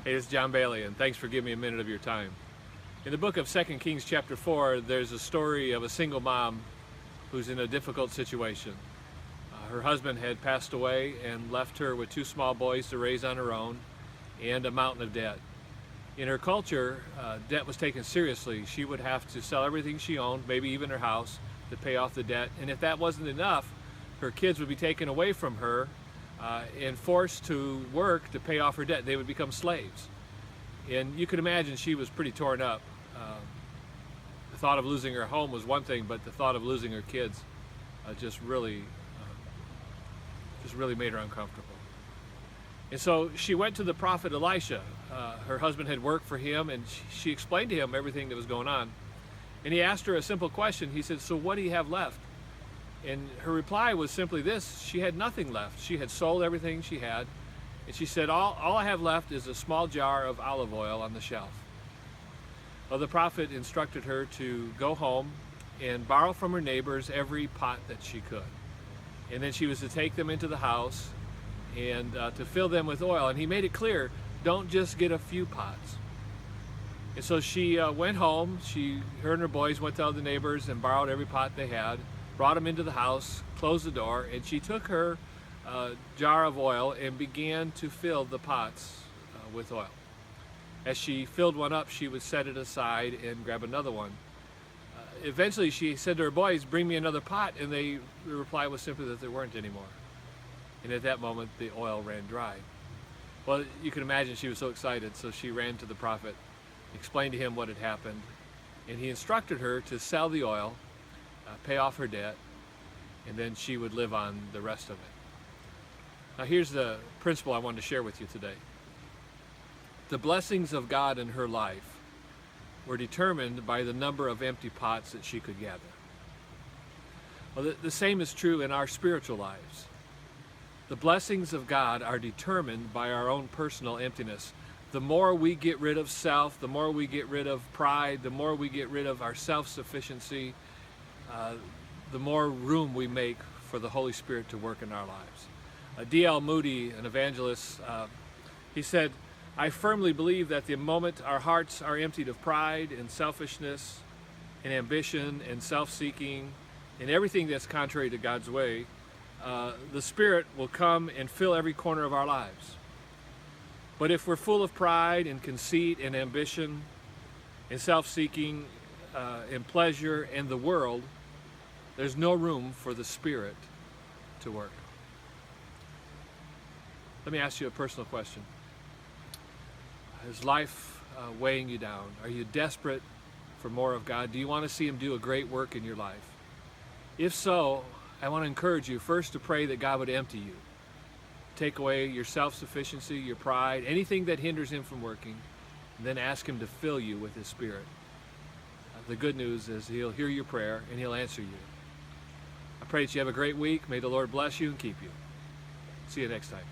Hey, it's John Bailey, and thanks for giving me a minute of your time. In the book of 2 Kings chapter 4, there's a story of a single mom who's in a difficult situation. Her husband had passed away and left her with two small boys to raise on her own and a mountain of debt. In her culture, debt was taken seriously. She would have to sell everything she owned, maybe even her house, to pay off the debt. And if that wasn't enough, her kids would be taken away from her and forced to work to pay off her debt. They would become slaves. And you can imagine she was pretty torn up. The thought of losing her home was one thing, but the thought of losing her kids just really made her uncomfortable. And so she went to the prophet Elisha. Her husband had worked for him, and she explained to him everything that was going on. And he asked her a simple question. He said, "So what do you have left?" And her reply was simply this: she had nothing left. She had sold everything she had. And she said, all I have left is a small jar of olive oil on the shelf. Well, the prophet instructed her to go home and borrow from her neighbors every pot that she could. And then she was to take them into the house and to fill them with oil. And he made it clear, don't just get a few pots. And so she went home. Her and her boys went to all the neighbors and borrowed every pot they had, brought them into the house, closed the door, and she took her jar of oil and began to fill the pots with oil. As she filled one up, she would set it aside and grab another one. Eventually she said to her boys, "Bring me another pot," and the reply was simply that there weren't any more. And at that moment the oil ran dry. Well, you can imagine she was so excited, so she ran to the prophet, explained to him what had happened, and he instructed her to sell the oil, pay off her debt, and then she would live on the rest of it. Now here's the principle I wanted to share with you today. The blessings of God in her life were determined by the number of empty pots that she could gather. Well, the same is true in our spiritual lives. The blessings of God are determined by our own personal emptiness. The more we get rid of self, the more we get rid of pride, the more we get rid of our self-sufficiency, the more room we make for the Holy Spirit to work in our lives. D.L. Moody, an evangelist, he said, "I firmly believe that the moment our hearts are emptied of pride and selfishness and ambition and self-seeking and everything that's contrary to God's way, the Spirit will come and fill every corner of our lives. But if we're full of pride and conceit and ambition and self-seeking and pleasure and the world, there's no room for the Spirit to work." Let me ask you a personal question. Is life weighing you down? Are you desperate for more of God? Do you want to see Him do a great work in your life? If so, I want to encourage you first to pray that God would empty you. Take away your self-sufficiency, your pride, anything that hinders Him from working, and then ask Him to fill you with His Spirit. The good news is He'll hear your prayer and He'll answer you. I pray that you have a great week. May the Lord bless you and keep you. See you next time.